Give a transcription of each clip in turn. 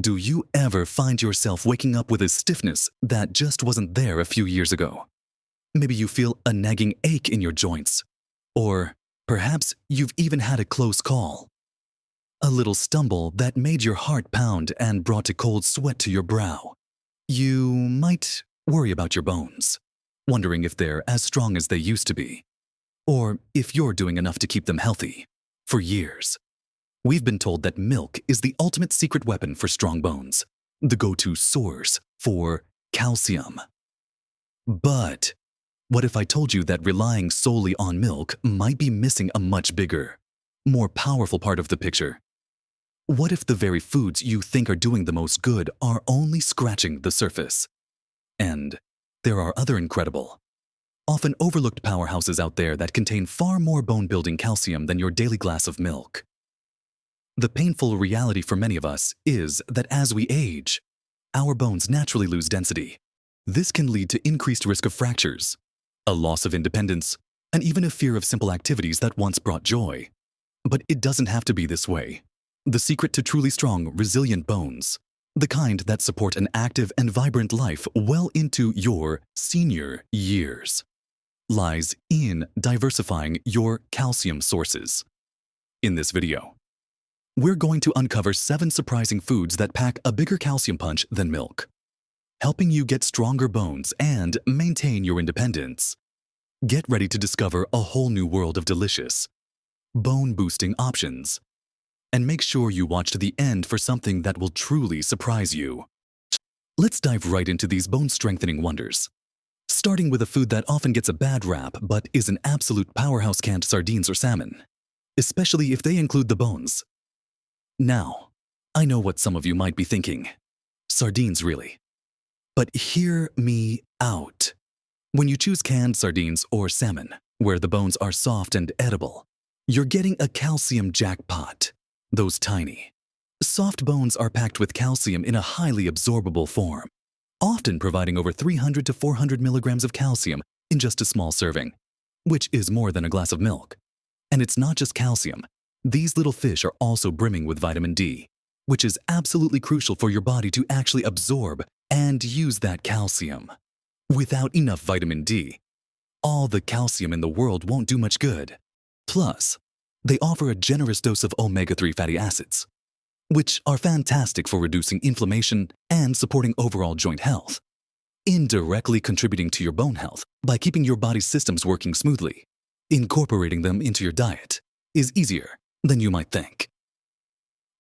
Do you ever find yourself waking up with a stiffness that just wasn't there a few years ago? Maybe you feel a nagging ache in your joints. Or perhaps you've even had a close call. A little stumble that made your heart pound and brought a cold sweat to your brow. You might worry about your bones, wondering if they're as strong as they used to be, or if you're doing enough to keep them healthy. For years, we've been told that milk is the ultimate secret weapon for strong bones, the go-to source for calcium. But what if I told you that relying solely on milk might be missing a much bigger, more powerful part of the picture? What if the very foods you think are doing the most good are only scratching the surface? And there are other incredible, often overlooked powerhouses out there that contain far more bone-building calcium than your daily glass of milk. The painful reality for many of us is that as we age, our bones naturally lose density. This can lead to increased risk of fractures, a loss of independence, and even a fear of simple activities that once brought joy. But it doesn't have to be this way. The secret to truly strong, resilient bones, the kind that support an active and vibrant life well into your senior years, lies in diversifying your calcium sources. In this video, we're going to uncover 7 surprising foods that pack a bigger calcium punch than milk, helping you get stronger bones and maintain your independence. Get ready to discover a whole new world of delicious, bone-boosting options. And make sure you watch to the end for something that will truly surprise you. Let's dive right into these bone-strengthening wonders. Starting with a food that often gets a bad rap but is an absolute powerhouse: canned sardines or salmon, especially if they include the bones. Now, I know what some of you might be thinking. Sardines, really? But hear me out. When you choose canned sardines or salmon, where the bones are soft and edible, you're getting a calcium jackpot. Those tiny, soft bones are packed with calcium in a highly absorbable form, often providing over 300 to 400 milligrams of calcium in just a small serving, which is more than a glass of milk. And it's not just calcium. These little fish are also brimming with vitamin D, which is absolutely crucial for your body to actually absorb and use that calcium. Without enough vitamin D, all the calcium in the world won't do much good. Plus, they offer a generous dose of omega-3 fatty acids, which are fantastic for reducing inflammation and supporting overall joint health, indirectly contributing to your bone health by keeping your body's systems working smoothly. Incorporating them into your diet is easier than you might think.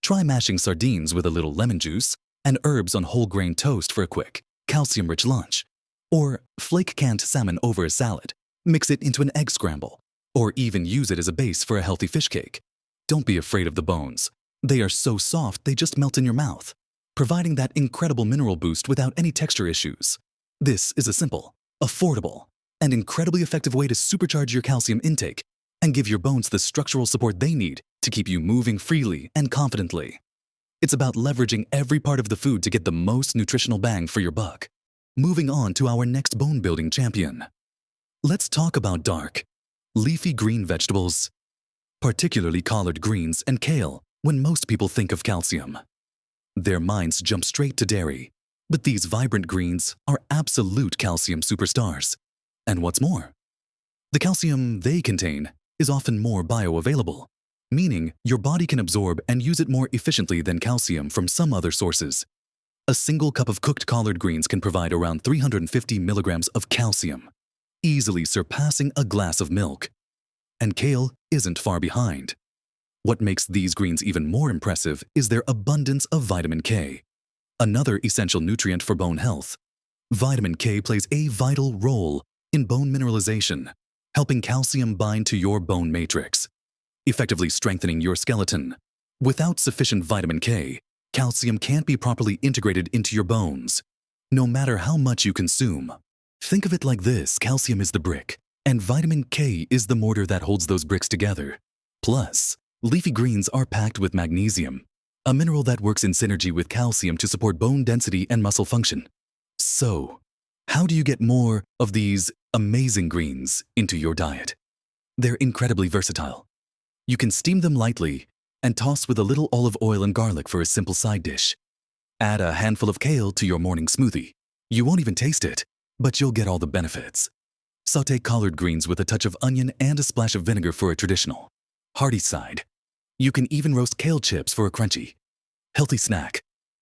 Try mashing sardines with a little lemon juice and herbs on whole grain toast for a quick, calcium-rich lunch. Or flake canned salmon over a salad, mix it into an egg scramble, or even use it as a base for a healthy fish cake. Don't be afraid of the bones. They are so soft they just melt in your mouth, providing that incredible mineral boost without any texture issues. This is a simple, affordable, and incredibly effective way to supercharge your calcium intake and give your bones the structural support they need to keep you moving freely and confidently. It's about leveraging every part of the food to get the most nutritional bang for your buck. Moving on to our next bone-building champion. Let's talk about dark, leafy green vegetables, particularly collard greens and kale when most people think of calcium. Their minds jump straight to dairy, but these vibrant greens are absolute calcium superstars. And what's more, the calcium they contain is often more bioavailable, meaning your body can absorb and use it more efficiently than calcium from some other sources. A single cup of cooked collard greens can provide around 350 milligrams of calcium, easily surpassing a glass of milk. And kale isn't far behind. What makes these greens even more impressive is their abundance of vitamin K, another essential nutrient for bone health. Vitamin K plays a vital role in bone mineralization, helping calcium bind to your bone matrix, effectively strengthening your skeleton. Without sufficient vitamin K, calcium can't be properly integrated into your bones, no matter how much you consume. Think of it like this: calcium is the brick, and vitamin K is the mortar that holds those bricks together. Plus, leafy greens are packed with magnesium, a mineral that works in synergy with calcium to support bone density and muscle function. So, how do you get more of these amazing greens into your diet? They're incredibly versatile. You can steam them lightly and toss with a little olive oil and garlic for a simple side dish. Add a handful of kale to your morning smoothie. You won't even taste it, but you'll get all the benefits. Sauté collard greens with a touch of onion and a splash of vinegar for a traditional, hearty side. You can even roast kale chips for a crunchy, healthy snack.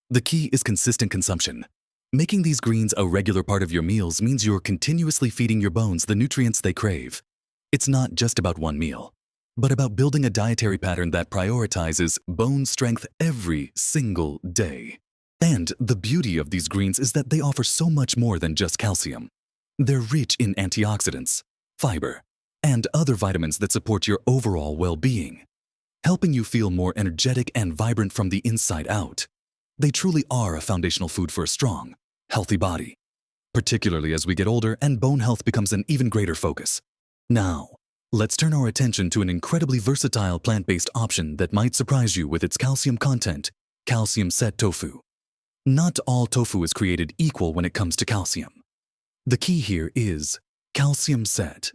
The key is consistent consumption. Making these greens a regular part of your meals means you're continuously feeding your bones the nutrients they crave. It's not just about one meal, but about building a dietary pattern that prioritizes bone strength every single day. And the beauty of these greens is that they offer so much more than just calcium. They're rich in antioxidants, fiber, and other vitamins that support your overall well-being, helping you feel more energetic and vibrant from the inside out. They truly are a foundational food for a strong, healthy body, particularly as we get older and bone health becomes an even greater focus. Now, let's turn our attention to an incredibly versatile plant-based option that might surprise you with its calcium content, calcium-set tofu. Not all tofu is created equal when it comes to calcium. The key here is calcium-set,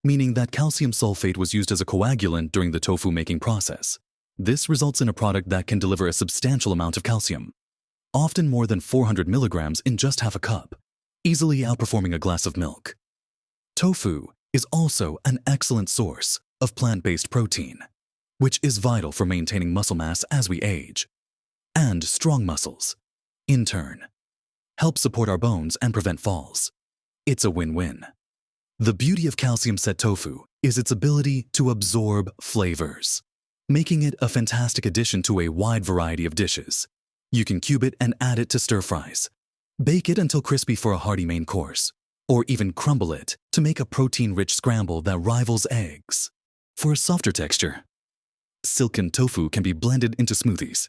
meaning that calcium sulfate was used as a coagulant during the tofu making process. This results in a product that can deliver a substantial amount of calcium, often more than 400 milligrams in just half a cup, easily outperforming a glass of milk. Tofu is also an excellent source of plant-based protein, which is vital for maintaining muscle mass as we age. And strong muscles, in turn, help support our bones and prevent falls. It's a win-win. The beauty of calcium-set tofu is its ability to absorb flavors, making it a fantastic addition to a wide variety of dishes. You can cube it and add it to stir-fries, bake it until crispy for a hearty main course, or even crumble it to make a protein-rich scramble that rivals eggs. For a softer texture, silken tofu can be blended into smoothies,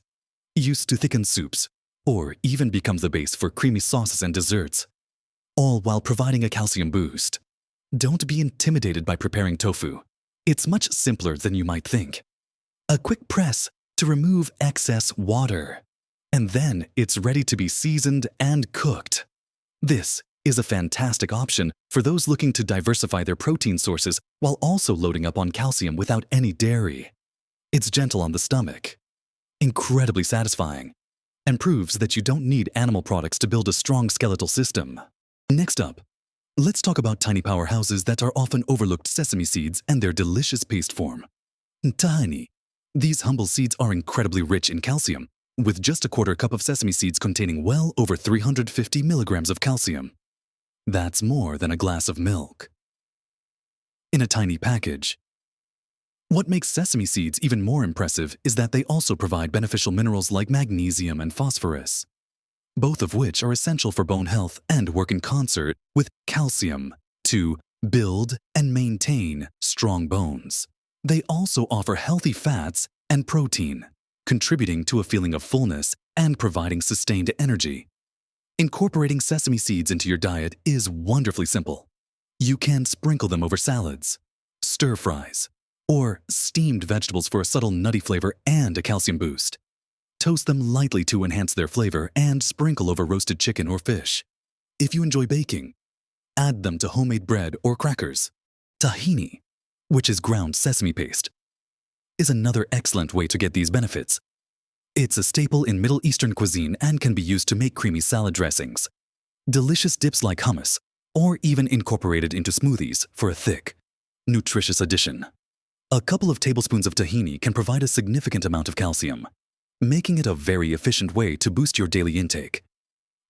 used to thicken soups, or even become the base for creamy sauces and desserts, all while providing a calcium boost. Don't be intimidated by preparing tofu. It's much simpler than you might think. A quick press to remove excess water, and then it's ready to be seasoned and cooked. This is a fantastic option for those looking to diversify their protein sources while also loading up on calcium without any dairy. It's gentle on the stomach, incredibly satisfying, and proves that you don't need animal products to build a strong skeletal system. Next up, let's talk about tiny powerhouses that are often overlooked: sesame seeds and their delicious paste form. Tiny. These humble seeds are incredibly rich in calcium, with just a quarter cup of sesame seeds containing well over 350 milligrams of calcium. That's more than a glass of milk in a tiny package. What makes sesame seeds even more impressive is that they also provide beneficial minerals like magnesium and phosphorus, both of which are essential for bone health and work in concert with calcium to build and maintain strong bones. They also offer healthy fats and protein, contributing to a feeling of fullness and providing sustained energy. Incorporating sesame seeds into your diet is wonderfully simple. You can sprinkle them over salads, stir-fries, or steamed vegetables for a subtle nutty flavor and a calcium boost. Toast them lightly to enhance their flavor and sprinkle over roasted chicken or fish. If you enjoy baking, add them to homemade bread or crackers. Tahini, which is ground sesame paste, is another excellent way to get these benefits. It's a staple in Middle Eastern cuisine and can be used to make creamy salad dressings, delicious dips like hummus, or even incorporated into smoothies for a thick, nutritious addition. A couple of tablespoons of tahini can provide a significant amount of calcium, making it a very efficient way to boost your daily intake.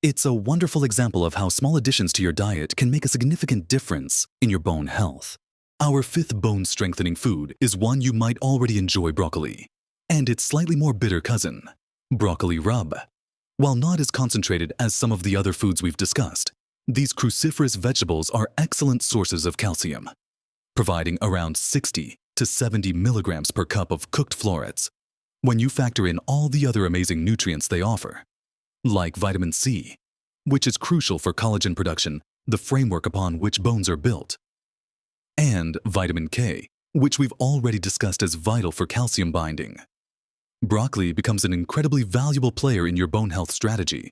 It's a wonderful example of how small additions to your diet can make a significant difference in your bone health. Our fifth bone-strengthening food is one you might already enjoy: broccoli, and its slightly more bitter cousin, broccoli rub. While not as concentrated as some of the other foods we've discussed, these cruciferous vegetables are excellent sources of calcium, providing around 60 to 70 milligrams per cup of cooked florets. When you factor in all the other amazing nutrients they offer, like vitamin C, which is crucial for collagen production, the framework upon which bones are built, and vitamin K, which we've already discussed as vital for calcium binding, broccoli becomes an incredibly valuable player in your bone health strategy.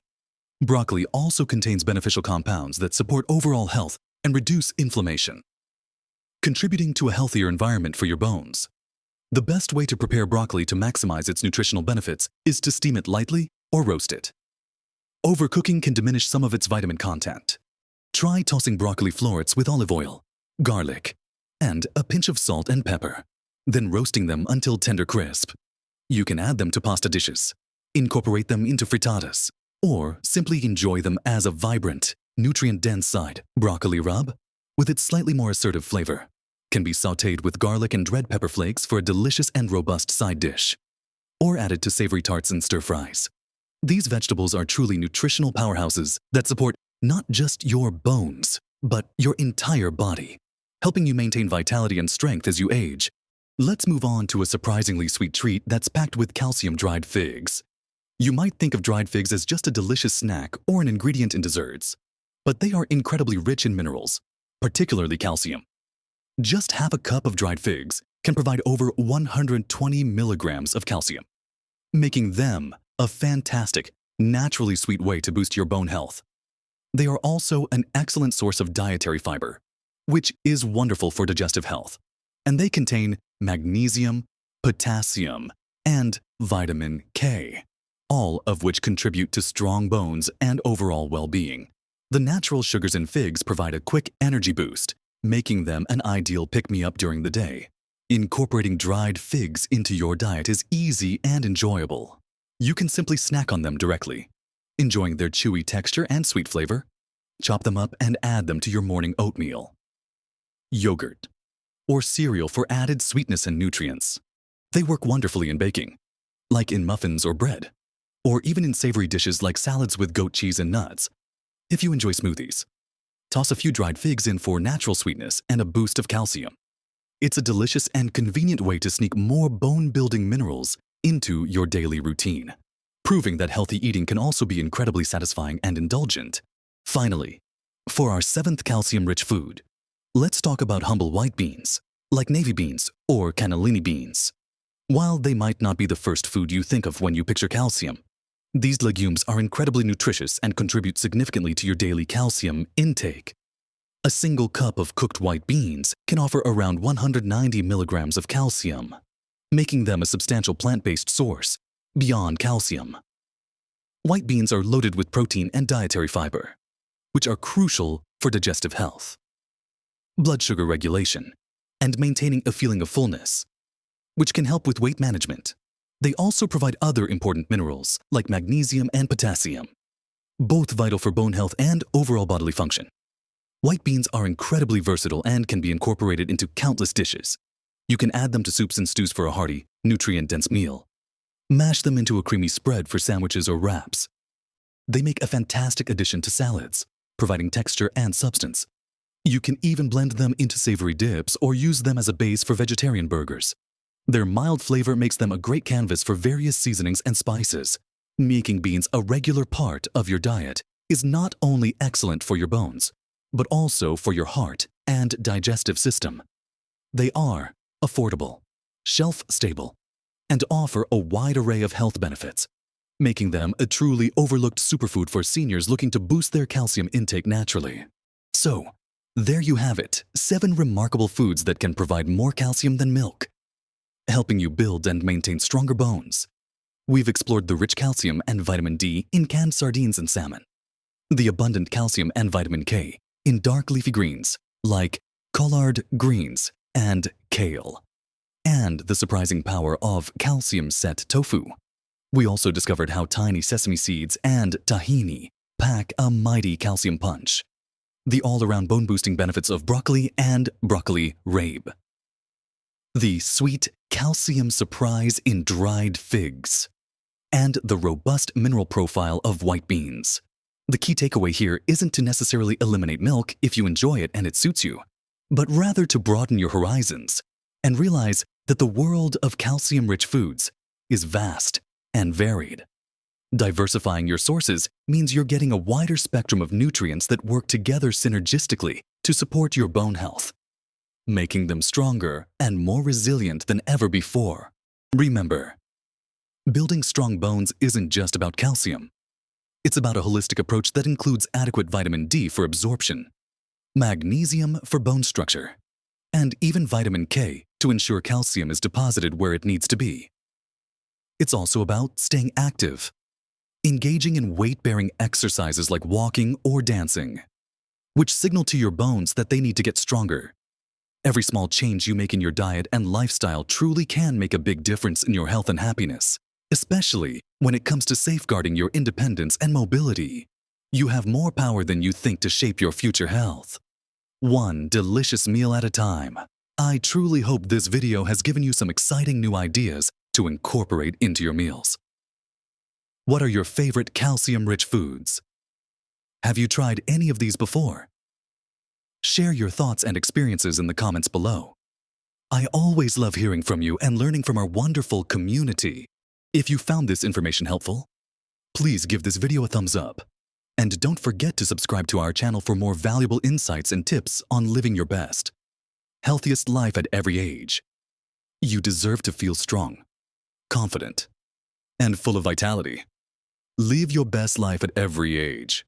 Broccoli also contains beneficial compounds that support overall health and reduce inflammation, contributing to a healthier environment for your bones. The best way to prepare broccoli to maximize its nutritional benefits is to steam it lightly or roast it. overcooking can diminish some of its vitamin content. Try tossing broccoli florets with olive oil, garlic, and a pinch of salt and pepper, then roasting them until tender crisp. You can add them to pasta dishes, incorporate them into frittatas, or simply enjoy them as a vibrant, nutrient-dense side. Broccoli rub, with its slightly more assertive flavor, can be sautéed with garlic and red pepper flakes for a delicious and robust side dish, or added to savory tarts and stir-fries. These vegetables are truly nutritional powerhouses that support not just your bones, but your entire body, helping you maintain vitality and strength as you age. Let's move on to a surprisingly sweet treat that's packed with calcium: dried figs. You might think of dried figs as just a delicious snack or an ingredient in desserts, but they are incredibly rich in minerals, particularly calcium. Just half a cup of dried figs can provide over 120 milligrams of calcium, making them a fantastic, naturally sweet way to boost your bone health. They are also an excellent source of dietary fiber, which is wonderful for digestive health, and they contain magnesium, potassium, and vitamin K, all of which contribute to strong bones and overall well-being. The natural sugars in figs provide a quick energy boost, making them an ideal pick-me-up during the day. Incorporating dried figs into your diet is easy and enjoyable. You can simply snack on them directly, enjoying their chewy texture and sweet flavor. Chop them up and add them to your morning oatmeal, yogurt, or cereal for added sweetness and nutrients. They work wonderfully in baking, like in muffins or bread, or even in savory dishes like salads with goat cheese and nuts. If you enjoy smoothies, toss a few dried figs in for natural sweetness and a boost of calcium. It's a delicious and convenient way to sneak more bone-building minerals into your daily routine, proving that healthy eating can also be incredibly satisfying and indulgent. Finally, for our 7th calcium-rich food, let's talk about humble white beans, like navy beans or cannellini beans. While they might not be the first food you think of when you picture calcium, these legumes are incredibly nutritious and contribute significantly to your daily calcium intake. A single cup of cooked white beans can offer around 190 milligrams of calcium, making them a substantial plant-based source beyond calcium. White beans are loaded with protein and dietary fiber, which are crucial for digestive health, blood sugar regulation, and maintaining a feeling of fullness, which can help with weight management. They also provide other important minerals like magnesium and potassium, both vital for bone health and overall bodily function. White beans are incredibly versatile and can be incorporated into countless dishes. You can add them to soups and stews for a hearty, nutrient-dense meal. Mash them into a creamy spread for sandwiches or wraps. They make a fantastic addition to salads, providing texture and substance. You can even blend them into savory dips or use them as a base for vegetarian burgers. Their mild flavor makes them a great canvas for various seasonings and spices. Making beans a regular part of your diet is not only excellent for your bones, but also for your heart and digestive system. They are affordable, shelf-stable, and offer a wide array of health benefits, making them a truly overlooked superfood for seniors looking to boost their calcium intake naturally. So, there you have it, 7 remarkable foods that can provide more calcium than milk, helping you build and maintain stronger bones. We've explored the rich calcium and vitamin D in canned sardines and salmon, the abundant calcium and vitamin K in dark leafy greens like collard greens and kale, and the surprising power of calcium-set tofu. We also discovered how tiny sesame seeds and tahini pack a mighty calcium punch, the all-around bone-boosting benefits of broccoli and broccoli rabe, the sweet calcium surprise in dried figs, and the robust mineral profile of white beans. The key takeaway here isn't to necessarily eliminate milk if you enjoy it and it suits you, but rather to broaden your horizons and realize that the world of calcium-rich foods is vast and varied. Diversifying your sources means you're getting a wider spectrum of nutrients that work together synergistically to support your bone health, making them stronger and more resilient than ever before. Remember, building strong bones isn't just about calcium. It's about a holistic approach that includes adequate vitamin D for absorption, magnesium for bone structure, and even vitamin K to ensure calcium is deposited where it needs to be. It's also about staying active, engaging in weight-bearing exercises like walking or dancing, which signal to your bones that they need to get stronger. Every small change you make in your diet and lifestyle truly can make a big difference in your health and happiness, especially when it comes to safeguarding your independence and mobility. You have more power than you think to shape your future health. One delicious meal at a time. I truly hope this video has given you some exciting new ideas to incorporate into your meals. What are your favorite calcium-rich foods? Have you tried any of these before? Share your thoughts and experiences in the comments below. I always love hearing from you and learning from our wonderful community. If you found this information helpful, please give this video a thumbs up. And don't forget to subscribe to our channel for more valuable insights and tips on living your best, healthiest life at every age. You deserve to feel strong, confident, and full of vitality. Live your best life at every age.